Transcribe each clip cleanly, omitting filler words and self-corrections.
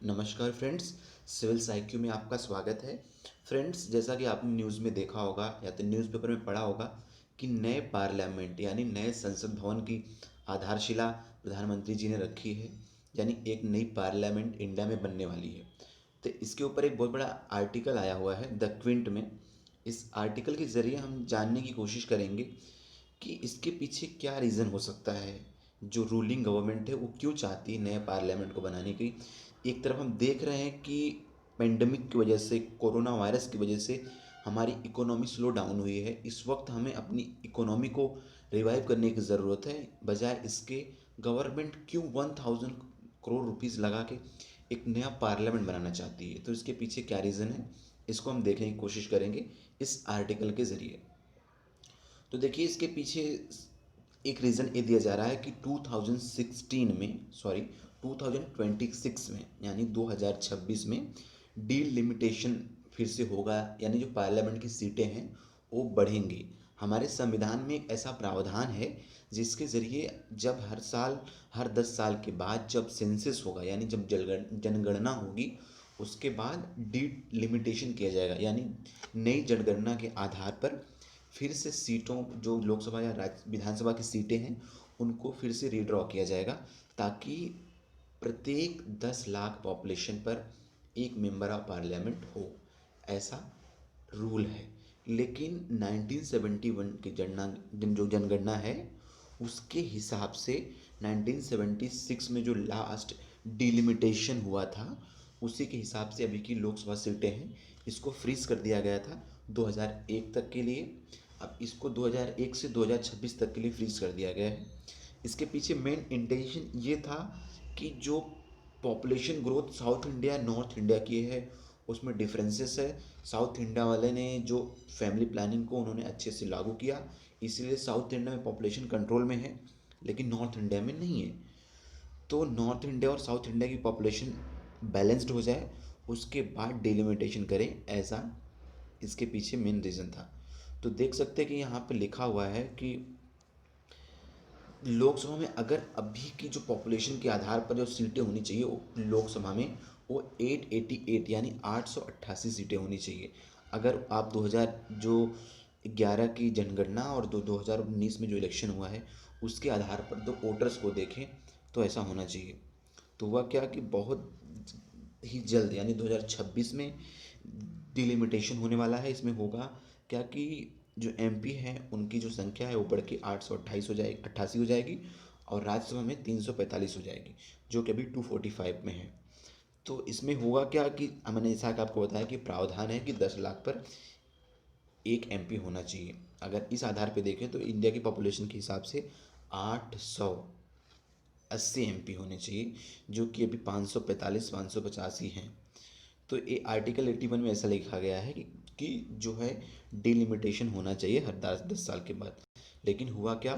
नमस्कार friends, civil साइक्यू में आपका स्वागत है। फ्रेंड्स, जैसा कि आपने न्यूज़ में देखा होगा या तो न्यूज़पेपर में पढ़ा होगा कि नए पार्लियामेंट यानी नए संसद भवन की आधारशिला प्रधानमंत्री जी ने रखी है। यानी एक नई पार्लियामेंट इंडिया में बनने वाली है। तो इसके ऊपर एक बहुत बड़ा आर्टिकल आया हुआ है द क्विंट में। इस आर्टिकल के ज़रिए हम जानने की कोशिश करेंगे कि इसके पीछे क्या रीज़न हो सकता है। जो रूलिंग गवर्नमेंट है वो क्यों चाहती है नए पार्लियामेंट को बनाने की। एक तरफ हम देख रहे हैं कि पेंडेमिक की वजह से, कोरोना वायरस की वजह से हमारी इकोनॉमी स्लो डाउन हुई है। इस वक्त हमें अपनी इकोनॉमी को रिवाइव करने की ज़रूरत है। बजाय इसके गवर्नमेंट क्यों 1000 करोड़ रुपीज़ लगा के एक नया पार्लियामेंट बनाना चाहती है। तो इसके पीछे क्या रीज़न है, इसको हम देखने की कोशिश करेंगे इस आर्टिकल के ज़रिए। तो देखिए, इसके पीछे एक रीज़न ये दिया जा रहा है कि 2026 में यानी 2026 में डीलिमिटेशन फिर से होगा। यानी जो पार्लियामेंट की सीटें हैं वो बढ़ेंगी। हमारे संविधान में एक ऐसा प्रावधान है जिसके ज़रिए जब हर साल, हर 10 साल के बाद जब सेंसस होगा, यानी जब जनगणना होगी, उसके बाद डीलिमिटेशन किया जाएगा। यानी नई जनगणना के आधार पर फिर से सीटों, जो लोकसभा या राज्य विधानसभा की सीटें हैं, उनको फिर से रीड्रॉ किया जाएगा, ताकि प्रत्येक 10 लाख पॉपुलेशन पर एक मेंबर ऑफ पार्लियामेंट हो। ऐसा रूल है। लेकिन 1971 की जो जनगणना है उसके हिसाब से 1976 में जो लास्ट डिलिमिटेशन हुआ था, उसी के हिसाब से अभी की लोकसभा सीटें हैं, इसको फ्रीज कर दिया गया था 2001 तक के लिए। अब इसको 2001 से 2026 तक के लिए फ्रीज कर दिया गया है। इसके पीछे मेन इंटेंशन ये था कि जो population growth south India north India की है उसमें डिफरेंसेस है। साउथ इंडिया वाले ने जो फैमिली प्लानिंग को उन्होंने अच्छे से लागू किया, इसीलिए साउथ इंडिया में पॉपुलेशन कंट्रोल में है, लेकिन नॉर्थ इंडिया में नहीं है। तो नॉर्थ इंडिया और साउथ इंडिया की पॉपुलेशन बैलेंस्ड हो जाए, उसके बाद डिलिमिटेशन करें, ऐसा इसके पीछे मेन रीज़न था। तो देख सकते हैं कि यहाँ पे लिखा हुआ है कि लोकसभा में अगर अभी की जो पॉपुलेशन के आधार पर जो सीटें होनी चाहिए वो लोकसभा में वो 888 यानी 888 सीटें होनी चाहिए। अगर आप 2011 की जनगणना और 2019 में जो इलेक्शन हुआ है उसके आधार पर दो वोटर्स को देखें तो ऐसा होना चाहिए। तो हुआ क्या कि बहुत ही जल्द यानी 2026 में डिलिमिटेशन होने वाला है। इसमें होगा क्या कि जो एमपी हैं उनकी जो संख्या है वो बढ़ के 828 हो जाएगी, 88 हो जाएगी, और राज्यसभा में 345 हो जाएगी, जो कि अभी 245 में है। तो इसमें होगा क्या कि मैंने जैसा कि आपको बताया कि प्रावधान है कि 10 लाख पर एक एमपी होना चाहिए। अगर इस आधार पे देखें तो इंडिया की पॉपुलेशन के हिसाब से 880 एमपी होने चाहिए, जो कि अभी 545 550 ही हैं। तो ये आर्टिकल 81 में ऐसा लिखा गया है कि जो है डिलिमिटेशन होना चाहिए हर 10 साल के बाद। लेकिन हुआ क्या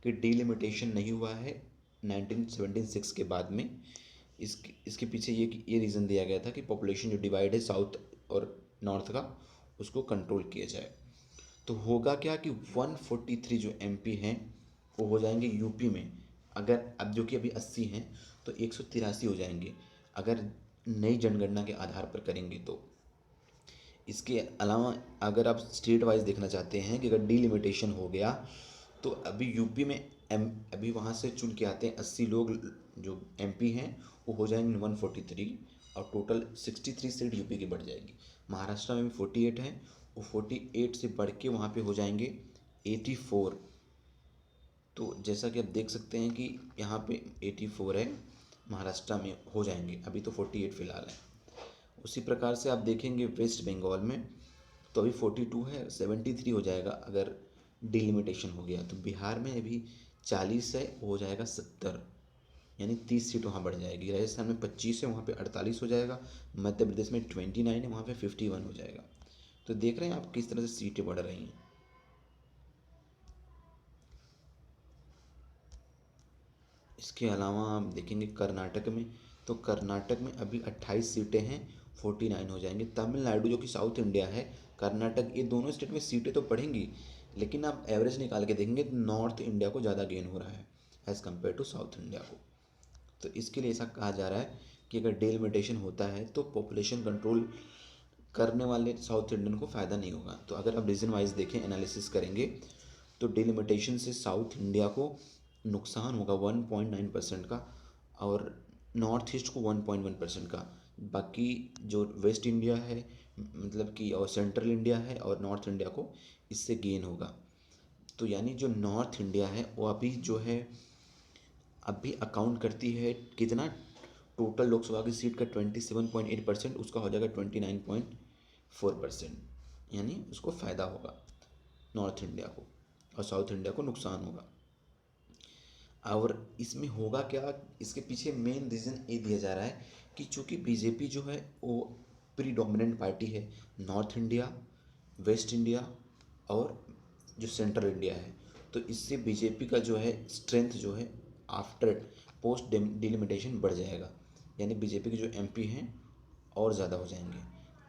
कि डिलिमिटेशन नहीं हुआ है 1976 के बाद में। इसके पीछे ये रीज़न दिया गया था कि पॉपुलेशन जो डिवाइड है साउथ और नॉर्थ का, उसको कंट्रोल किया जाए। तो होगा क्या कि 143 जो एमपी हैं वो हो जाएंगे यूपी में। अगर अब जो कि अभी 80 हैं तो 183 हो जाएंगे अगर नई जनगणना के आधार पर करेंगे तो। इसके अलावा अगर आप स्टेट वाइज देखना चाहते हैं कि अगर डिलिमिटेशन हो गया तो अभी यूपी में अभी वहाँ से चुन के आते हैं 80 लोग, जो एमपी हैं वो हो जाएंगे 143, और टोटल 63 सीट यूपी की बढ़ जाएगी। महाराष्ट्र में भी 48 हैं, वो 48 से बढ़ के वहाँ पे हो जाएंगे 84। तो जैसा कि आप देख सकते हैं कि यहाँ पे 84 है, महाराष्ट्र में हो जाएंगे, अभी तो 48 फिलहाल है। उसी प्रकार से आप देखेंगे वेस्ट बंगाल में तो अभी 42 है, 73 हो जाएगा अगर डिलिमिटेशन हो गया। तो बिहार में अभी 40 है, हो जाएगा 70, यानी 30 सीट वहाँ बढ़ जाएगी। राजस्थान में 25 है, वहाँ पे 48 हो जाएगा। मध्य प्रदेश में 29 है, वहाँ पे 51 हो जाएगा। तो देख रहे हैं आप किस तरह से सीटें बढ़ रही हैं। इसके अलावा आप देखेंगे कर्नाटक में, तो कर्नाटक में अभी 28 सीटें हैं, 49 हो जाएंगे। तमिलनाडु जो कि साउथ इंडिया है, कर्नाटक, ये दोनों स्टेट में सीटें तो बढ़ेंगी, लेकिन आप एवरेज निकाल के देखेंगे तो नॉर्थ इंडिया को ज़्यादा गेन हो रहा है as compare to South India को। तो इसके लिए ऐसा कहा जा रहा है कि अगर डिलिमिटेशन होता है तो पॉपुलेशन कंट्रोल करने वाले साउथ इंडियन को फ़ायदा नहीं होगा। तो अगर आप रीजन वाइज देखें, एनालिसिस करेंगे, तो डिलिमिटेशन से साउथ इंडिया को नुकसान होगा 1.9% का, और नॉर्थ ईस्ट को 1.1% का। बाकी जो वेस्ट इंडिया है, मतलब कि, और सेंट्रल इंडिया है और नॉर्थ इंडिया को इससे गेन होगा। तो यानी जो नॉर्थ इंडिया है वो अभी जो है अभी अकाउंट करती है कितना, टोटल लोकसभा की सीट का 27.8%, उसका हो जाएगा 29.4%, यानी उसको फ़ायदा होगा नॉर्थ इंडिया को, और साउथ इंडिया को नुकसान होगा। और इसमें होगा क्या, इसके पीछे मेन रीज़न ये दिया जा रहा है कि चूँकि बीजेपी जो है वो प्रीडोमिनेंट पार्टी है नॉर्थ इंडिया, वेस्ट इंडिया और जो सेंट्रल इंडिया है, तो इससे बीजेपी का जो है स्ट्रेंथ जो है आफ्टर पोस्ट डिलिमिटेशन बढ़ जाएगा, यानी बीजेपी के जो एमपी हैं और ज़्यादा हो जाएंगे।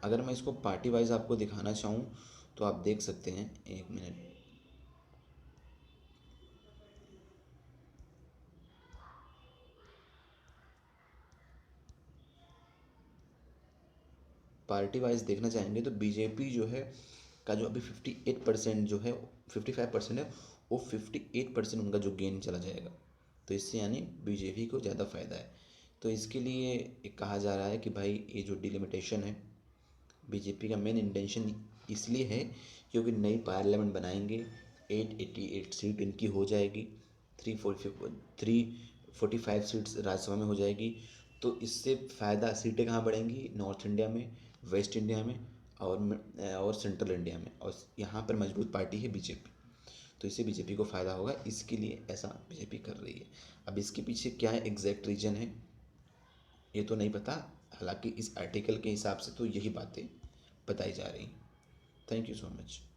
अगर मैं इसको पार्टी वाइज आपको दिखाना चाहूँ तो आप देख सकते हैं, एक मिनट, पार्टी वाइज देखना चाहेंगे तो बीजेपी जो है का जो अभी 58% जो है, 55% है, वो 58% उनका जो गेन चला जाएगा। तो इससे यानी बीजेपी को ज़्यादा फ़ायदा है। तो इसके लिए एक कहा जा रहा है कि भाई ये जो डिलिमिटेशन है, बीजेपी का मेन इंटेंशन इसलिए है क्योंकि नई पार्लियामेंट बनाएंगे, 888 सीट इनकी हो जाएगी, 345 सीट्स राज्यसभा में हो जाएगी। तो इससे फ़ायदा, सीटें कहाँ बढ़ेंगी, नॉर्थ इंडिया में, वेस्ट इंडिया में और सेंट्रल इंडिया में, और यहाँ पर मजबूत पार्टी है बीजेपी। तो इससे बीजेपी को फ़ायदा होगा, इसके लिए ऐसा बीजेपी कर रही है। अब इसके पीछे क्या है एग्जैक्ट रीजन है ये तो नहीं पता, हालांकि इस आर्टिकल के हिसाब से तो यही बातें बताई जा रही। Thank you so much.